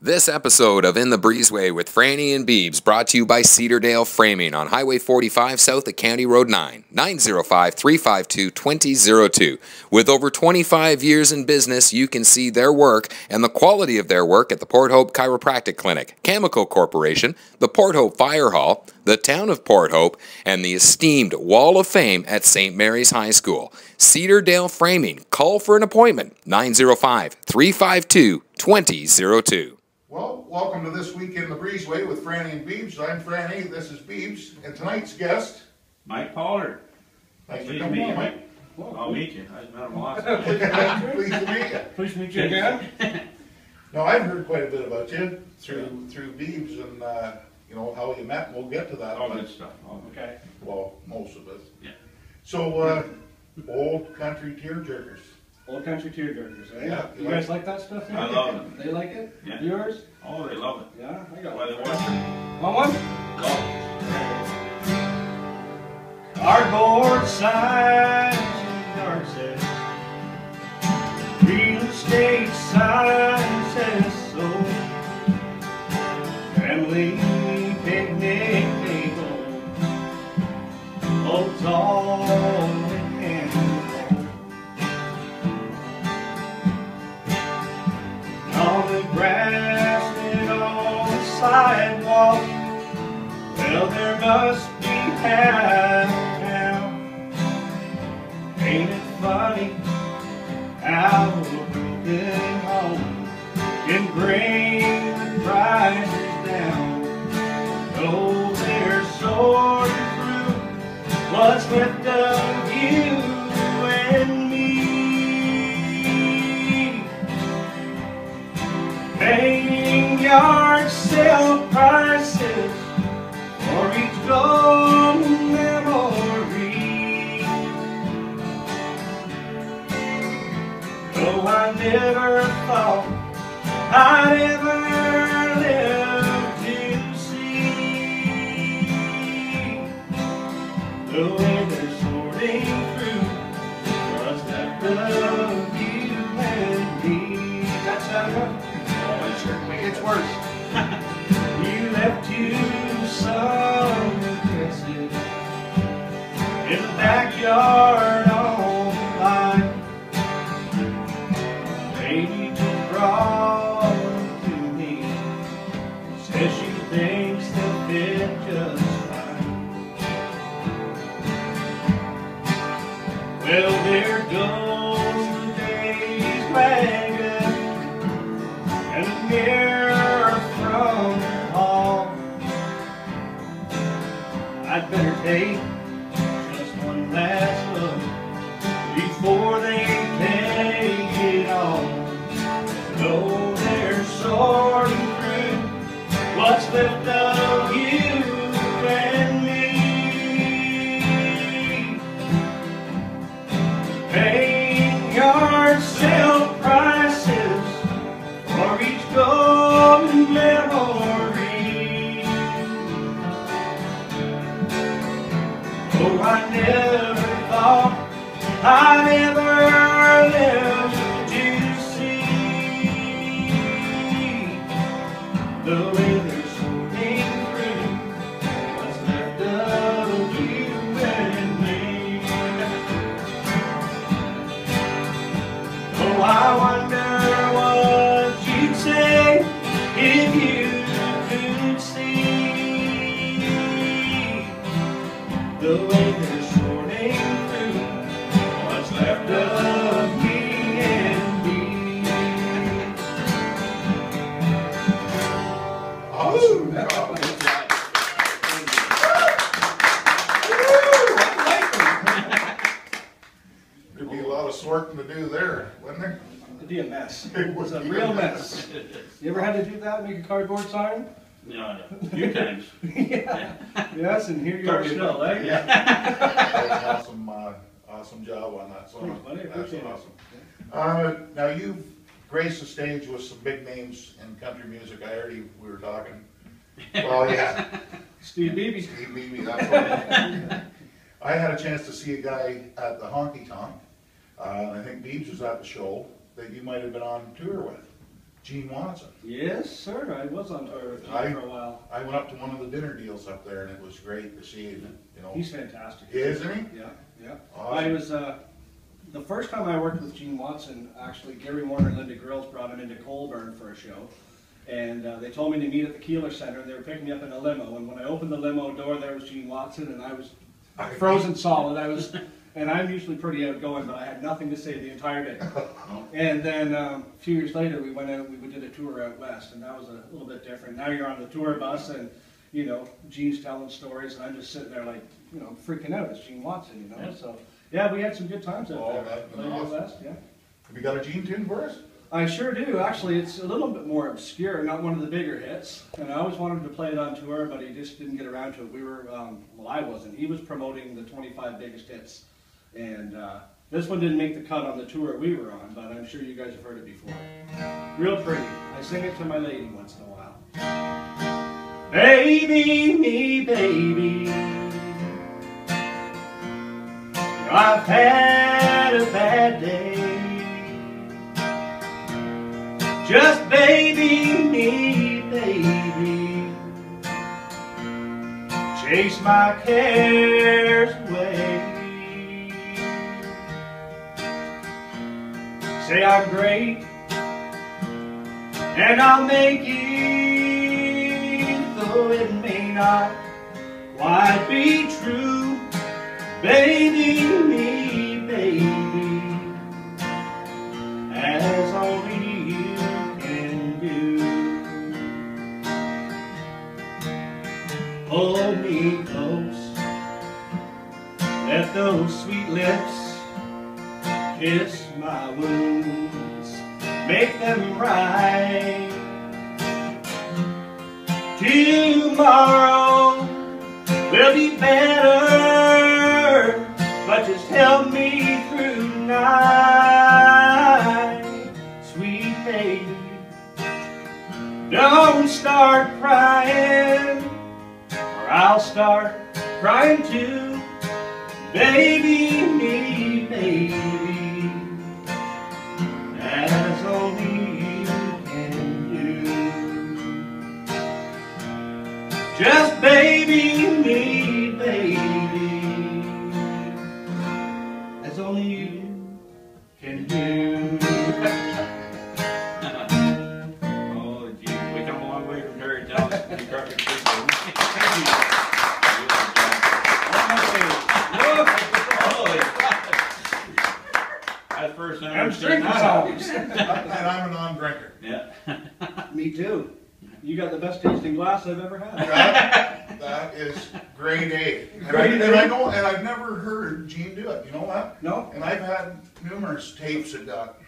This episode of In the Breezeway with Franny and Beebs brought to you by Cedardale Framing on Highway 45 south of County Road 9, 905-352-2002. With over 25 years in business, you can see their work and the quality of their work at the Port Hope Chiropractic Clinic, Cameco Corporation, the Port Hope Fire Hall, the Town of Port Hope, and the esteemed Wall of Fame at St. Mary's High School. Cedardale Framing. Call for an appointment, 905-352-2002. Well, welcome to this week in the Breezeway with Franny and Beebs. I'm Franny, this is Beebs, and tonight's guest, Mike Pollard. Thanks for coming on, Mike. Well, I'll meet you. I met him last Pleased to meet you. Pleased to meet you again. Now, I've heard quite a bit about you through Beebs and, you know, how you met, and we'll get to that. All good stuff. Okay. Well, most of it. Yeah. So, old country tearjerkers. Old country tearjerkers, eh? Yeah. You guys like that stuff? I love it. They like it? Yeah. Yours? Oh, they love it. Yeah, I got Why one. they watch it? Want one? Love Cardboard signs and yard sales. Real estate signs says so. Family picnic table. Holds all we can hold. On the grass and on the sidewalk, well, there must be half now. Ain't it funny how a broken home can bring the prices down? Though they're sorting through what's left of you and me. Paying yard sale prices for each golden memory. Though I never thought I'd ever live to see the way they're sorting through what's left of you and me. That's how it goes. It's worse. You left you some kisses in the backyard on the line. Lady just brought them to me. Says she thinks they'll fit just fine. Well, there goes the day's wagon and the mirror from the hall. I'd better take just one last look before they take it all. Though they're sorting through what's left of you and me. Paying yard sale prices for each golden memory. Oh, I never thought I'd ever live to see the way they're sorting through what's left of you and me. Oh, I wonder what you'd say if you could see the way they're sorting through what's left of me and me. Awesome. There'd be a lot of sorting to do there, wouldn't there? It'd be a mess. It It's a would be real a mess. You ever had to do that, make a cardboard sign? Yeah, a few times. Yeah. Yes, and here you are still, eh? Yeah. That's an awesome job on that song. Thanks, buddy. I That's appreciate it. awesome. Now, you've graced the stage with some big names in country music. We were talking. Well, yeah. Steve Beebe. Steve Beebe, that's right. I had a chance to see a guy at the Honky Tonk. I think Beebs was at the show that you might have been on tour with. Gene Watson. Yes, sir. I was on tour with him for a while. I went up to one of the dinner deals up there, and it was great to see him. You know, He's fantastic. Isn't he? Yeah, yeah. Awesome. I was the first time I worked with Gene Watson. Actually, Gary Warner and Linda Grills brought him into Colburn for a show, and they told me to meet at the Keeler Center. And they were picking me up in a limo. And when I opened the limo door, there was Gene Watson, and I was frozen solid. And I'm usually pretty outgoing, but I had nothing to say the entire day. And then a few years later, we went out, we did a tour out west, and that was a little bit different. Now you're on the tour bus, and, you know, Gene's telling stories, and I'm just sitting there like, you know, freaking out. It's Gene Watson, you know? Yeah. So, yeah, we had some good times out there. That's been Out awesome. west, yeah. Have you got a Gene tune for us? I sure do. Actually, it's a little bit more obscure, not one of the bigger hits. And I always wanted to play it on tour, but he just didn't get around to it. We were, well, I wasn't. He was promoting the 25 biggest hits. And this one didn't make the cut on the tour we were on, but I'm sure you guys have heard it before. Real pretty. I sing it to my lady once in a while. Baby, me baby, I've had a bad day. Just baby, me baby, chase my cares away. Say I'm great, and I'll make it, though it may not quite be true. Baby, me, baby, as only you can do. Hold me close, let those sweet lips kiss my wounds, make them right. Tomorrow will be better, but just help me through tonight. Sweet baby, don't start crying, or I'll start crying too. Baby, me, baby, as only you can do. Just baby, me, baby, as only you can do. Oh, gee, we come a long way from Terry Dallas to the carpet. That's first time I'm I've seen drinking that. songs. And I'm a non-drinker. Yeah. Me too. You got the best tasting glass I've ever had. That is grade A. And Grade I A? know, and I've never heard Gene do it. You know what? No? And I've had numerous tapes that got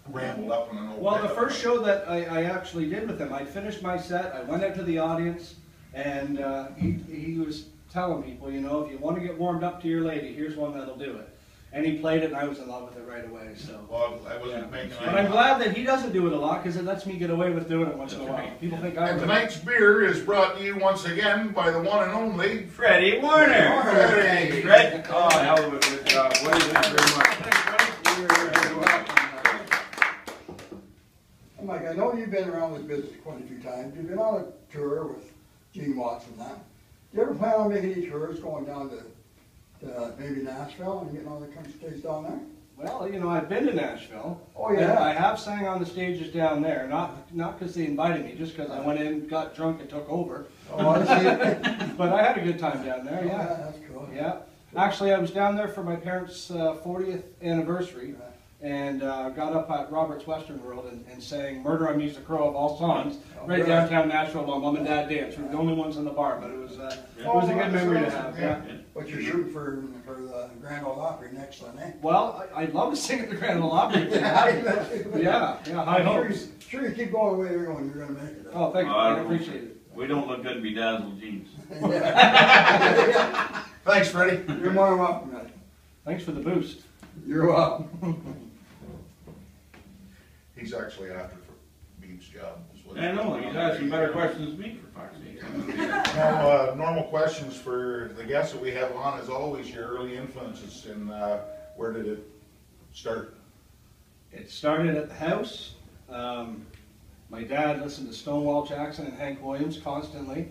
rambled up in an old Well, the pickup. first show that I actually did with him, I finished my set, I went out to the audience, and he was telling people, you know, if you want to get warmed up to your lady, here's one that'll do it. And he played it, and I was in love with it right away. So. Well, I wasn't making But I'm glad that he doesn't do it a lot, because it lets me get away with doing it once in a while. People think I And would. tonight's beer is brought to you once again by the one and only Freddie Warner. Freddie. Fred, oh, hell of a good job. What is that very much? Mike, I know you've been around this business quite a few times. You've been on a tour with Gene Watson and that. Do you ever plan on making any tours going down to maybe Nashville and getting all the country stays down there? Well, you know, I've been to Nashville. Oh, yeah? And I have sang on the stages down there, not because they invited me, just because I went in, got drunk, and took over. Oh, I see. But I had a good time down there, yeah. That's cool. Yeah. Actually, I was down there for my parents' 40th anniversary, and got up at Robert's Western World and sang "Murder on Music Row" of all songs, right good. downtown Nashville while Mom and Dad danced. We were the only ones in the bar, but it was a good memory to have. Yeah. What you're shooting for the Grand Ole Opry next one, eh? Well, I'd love to sing at the Grand Ole Opry. If they have it. Yeah, high hopes. Sure you keep going the way you're going, you're going to make it. Oh, thank you. I appreciate it. We don't look good bedazzled jeans. Thanks, Freddie. You're more welcome, man. Thanks for the boost. You're welcome. He's actually after for Beeb's job. is what I know, he's asking better questions than me, for fuck's sake. Now, normal questions for the guests that we have on, as always, your early influences, and where did it start? It started at the house. My dad listened to Stonewall Jackson and Hank Williams constantly,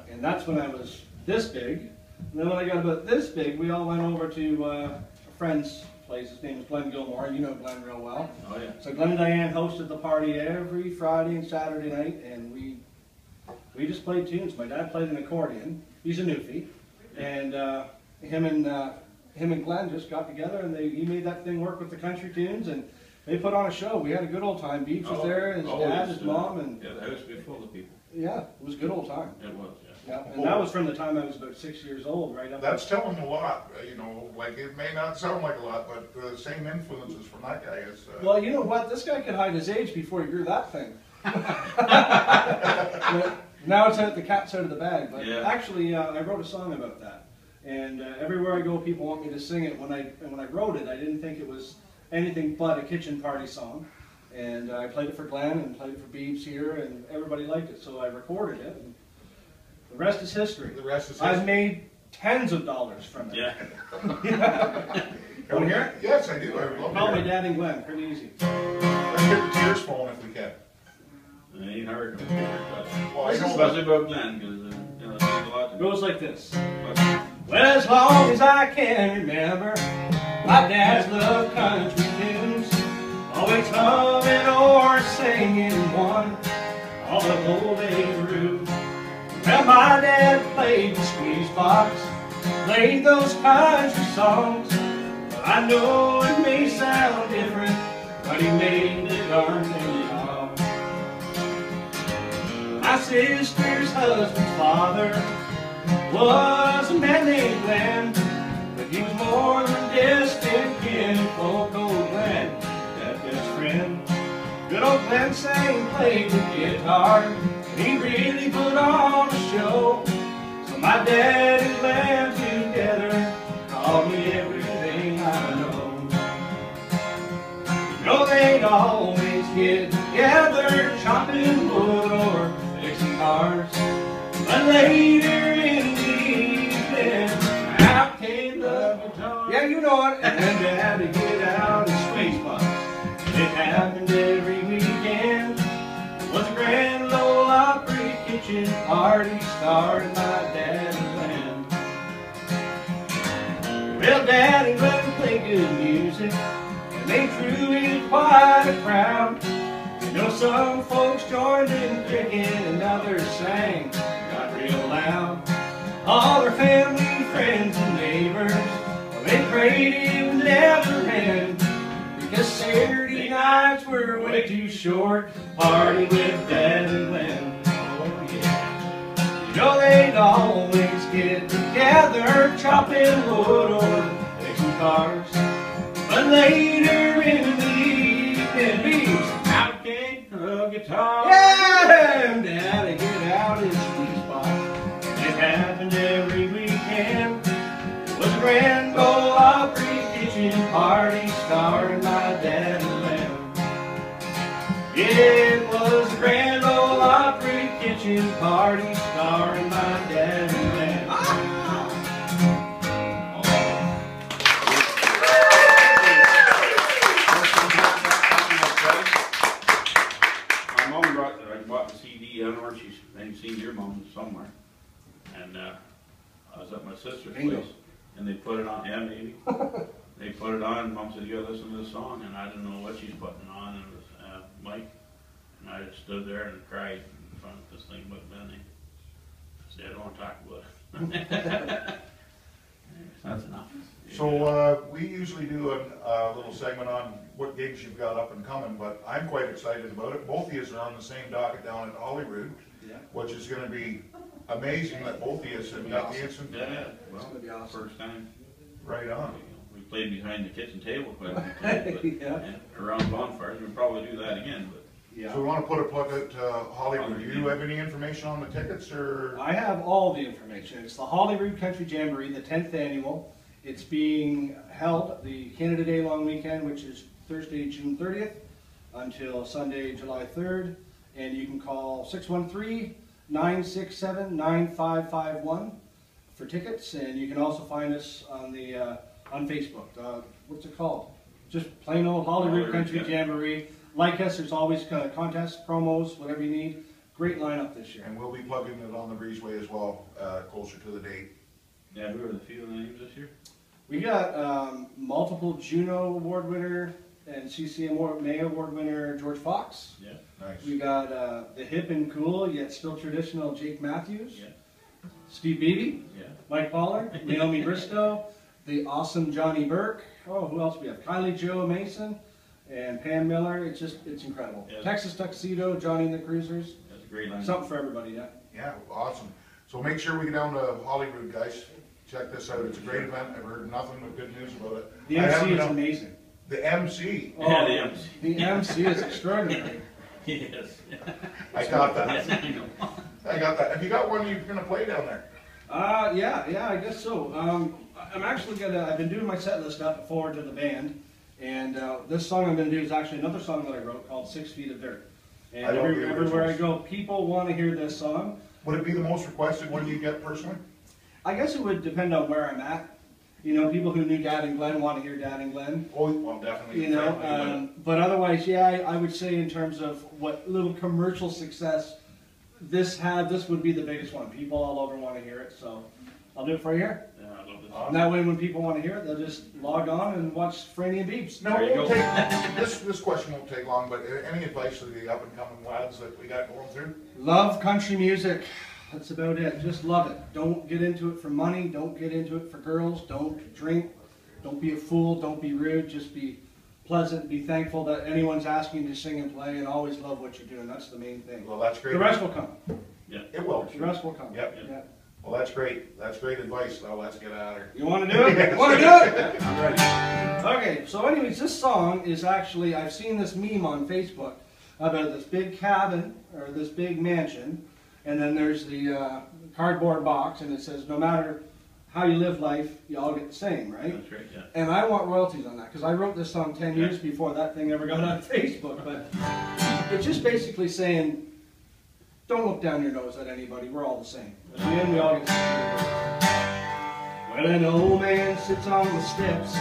and that's when I was this big. And then when I got about this big, we all went over to a friend's place. His name is Glenn Gilmore. You know Glenn real well. Oh, yeah. So Glenn and Diane hosted the party every Friday and Saturday night, and we just played tunes. My dad played an accordion. He's a newfie, and him and Glenn just got together, and he made that thing work with the country tunes, and they put on a show. We had a good old time. Beach was there, and his dad, his mom, and yeah, the house would be full of people. yeah, it was a good old time. It was, yeah. Yeah, and that was from the time I was about 6 years old, right up. That's telling a lot, you know, like it may not sound like a lot, but the same influences from that guy is... Well, you know what? This guy could hide his age before he grew that thing. Now it's out, the cat's out of the bag. But yeah. actually, I wrote a song about that. And everywhere I go, people want me to sing it. When I wrote it, I didn't think it was anything but a kitchen party song. And I played it for Glenn and played it for Beebs here, and everybody liked it. So I recorded it. And the rest is history. The rest is history. I've made tens of dollars from it. Yeah. Can we hear it? Yes, I do. I would love to Call hear my it. dad and Glenn. Pretty easy. Let's get the tears flowing if we can. It ain't hard. Well, I know Especially about Glenn, because you know, there's a lot to It goes like this. But, Well, as long as I can remember, my dad's loved country tunes, always humming or singing one all the whole day through. Well, my dad played the squeeze box, played those country songs. Well, I know it may sound different, but he made the darn thing talk. My sister's husband's father was a man named Glenn, but he was more than distant kin. Folk old Glenn, that best friend. Good old Glenn sang, played the guitar, and he really put on a show. So my dad and Glenn together taught me everything I know. You know they'd always get together, chopping wood or fixing cars. But later in the evening, out came the guitar. Yeah, you know it. And then Dad to get out and squeeze box. It happened every weekend. It was a grand old Opry kitchen party started my dad and Glenn. Well, Dad and Glenn played good music, and they threw in quite a crowd. You know, some folks joined in cricket and others sang, got real loud. All their family, friends, and neighbors, well, they prayed it would never end, because Saturday nights were way too short to party with Dad and Glenn. Oh yeah. You know they'd always get together, chopping wood or fixing cars. But later in the evening, out came the guitar. Yeah, and Dad'd get out his squeeze box. It happened every weekend. It was a grand old Opry kitchen party starring my dad and Glenn. It was a grand old Opry kitchen party starring my dad and Glenn. my mom bought the CD. I don't know where she's maybe seen your mom somewhere. And I was at my sister's Bingo. place, and they put it on. Yeah, maybe. They put it on, and Mom said, "You gotta listen to this song." And I didn't know what she's putting on, and it was Mike. And I just stood there and cried in front of this thing about Benny. I said, "I don't want to talk about it." That's enough. So we usually do a little segment on what gigs you've got up and coming, but I'm quite excited about it. Both of you are on the same docket down at Hollywood, Yeah. which is going to be amazing that both of you have got the instant. Yeah, well, It's gonna be awesome. first time. Right on. We played behind the kitchen table quite a few times, but Yeah. and around bonfires. We'll probably do that again, but. Yeah. So we want to put a plug at Hollywood. Do you have any information on the tickets, or? I have all the information. It's the Holyrood Country Jamboree, the 10th annual. It's being held the Canada Day long weekend, which is Thursday, June 30th, until Sunday, July 3rd. And you can call 613-967-9551 for tickets. And you can also find us on the on Facebook. What's it called? Just plain old Holyrood Country Jamboree. like us, there's always kind of contests, promos, whatever you need. Great lineup this year. And we'll be plugging it on the Breezeway as well, closer to the date. Yeah, who are the few names this year? We got multiple Juno Award winner and CCMA Award winner George Fox. Yeah. Nice. We got the hip and cool yet still traditional Jake Matthews. Yeah. Steve Beebe. Yeah. Mike Pollard. Naomi Bristow. The awesome Johnny Burke. Oh, who else we have? Kylie Joe Mason and Pam Miller. It's incredible. Yeah. Texas Tuxedo, Johnny and the Cruisers. That's a great lineup. Something for everybody, yeah. Yeah, awesome. So make sure we get down to Hollywood, guys. Check this out. It's a great event. I've heard nothing but good news about it. The MC is amazing. The MC. Oh, Yeah, the MC. The MC is extraordinary. Yes. I got that. Yes, I know. I got that. Have you got one you're going to play down there? Yeah, I guess so. I'm actually I've been doing my set list up forward to the band, and this song I'm gonna do is actually another song that I wrote called 6 Feet of Dirt. And everywhere I go, people want to hear this song. Would it be the most requested one you get personally? I guess it would depend on where I'm at. You know, people who knew Dad and Glenn want to hear Dad and Glenn. Oh, well, definitely. You know, but otherwise, yeah, I would say in terms of what little commercial success this would be the biggest one. People all over want to hear it, so I'll do it for you here. Yeah, I love this. And that way, when people want to hear it, they'll just log on and watch Franny and Beebs. No, it won't take, this question won't take long, but any advice to the up-and-coming lads that we got going through? Love country music. That's about it. Just love it. Don't get into it for money. Don't get into it for girls. Don't drink. Don't be a fool. Don't be rude. Just be pleasant. Be thankful that anyone's asking you to sing and play, and always love what you're doing. That's the main thing. Well, that's great. The rest will come. Yeah. It will. The rest will come. Yep. Yeah. Well, that's great. That's great advice. Now let's get out of here. You want to do it? Yes. Want to do it? I'm ready. Okay, so anyways, this song is actually, I've seen this meme on Facebook about this big cabin, or this big mansion, and then there's the cardboard box, and it says, no matter how you live life, you all get the same, right? That's right, yeah. And I want royalties on that, because I wrote this song 10 years before that thing ever got on Facebook, but it's just basically saying, don't look down your nose at anybody, we're all the same. At the end, we all get the same. Well, an old man sits on the steps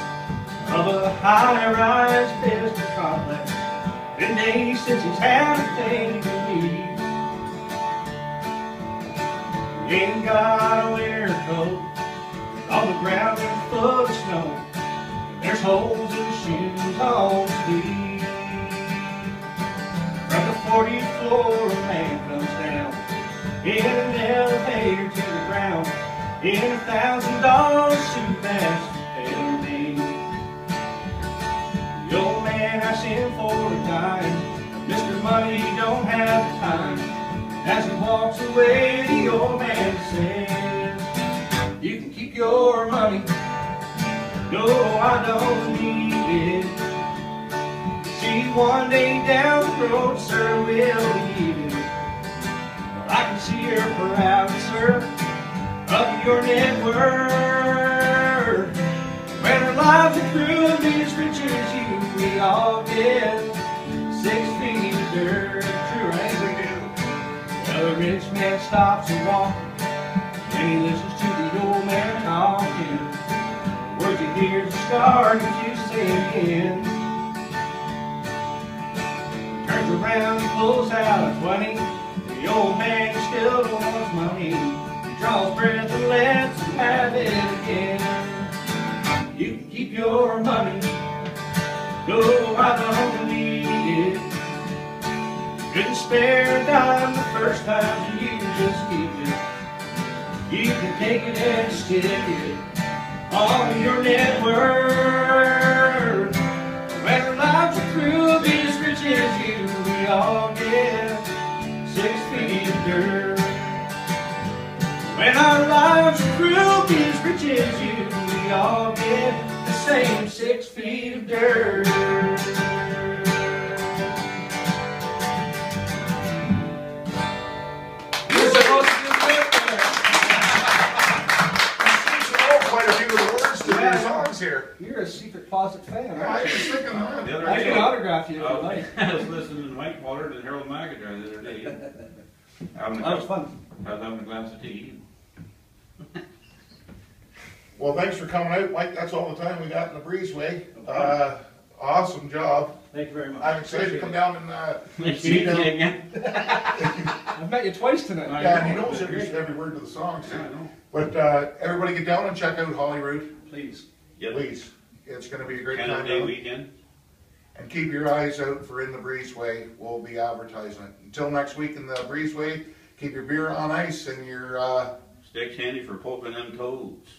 of a high-rise business complex. Been days since he's had a thing to eat. He ain't got a winter coat, on the ground there's full of snow. There's holes in his shoes on his feet. From the 40th floor, a man comes down in an elevator to the ground in a $1,000 suit that's tailor-made. The old man asks him for a dime. Mr. Money don't have the time. As he walks away, the old man says, you can keep your money. No, I don't need it. See, one day down the road, sir, we'll leave it. Well, I can see you're proud, sir, of your net worth. When our lives are through, be as rich as you, we all get 6 feet of dirt. True, right? We do. Well, the rich man stops and walks, and he listens to the old man talking. The words he hears are starting to sink in. Turns around, he pulls out a 20. The old man still don't want his money. He draws breath and lets him have it again. You can keep your money. No, I don't need it. Couldn't spare a dime the first time, so you just keep it. You can take it and stick it on your net worth. When our lives are through, be as rich as you, we all get 6 feet of dirt. When our lives are through, be as rich as you, we all get the same 6 feet of dirt. You're supposed to do it there. Quite a few of the words to your songs here. You're a secret closet fan, I aren't was you? thinking that. The other I day, can autograph you if you like. I was listening to Mike Pollard and Harold McIntyre the other day. That was fun. I was having a glass of tea. Well, thanks for coming out, Mike. That's all the time we got in the Breezeway. Awesome job. Thank you very much. I'm excited to come down and Nice meeting you again. I've met you twice tonight. yeah, and he knows every word of the song. So. I know. But everybody get down and check out Holyrood, Please. Yep. please. It's going to be a great Canada time. Day down. weekend. And keep your eyes out for In the Breezeway. We'll be advertising it. Until next week in the Breezeway, keep your beer on ice and your Sticks handy for poking them toads.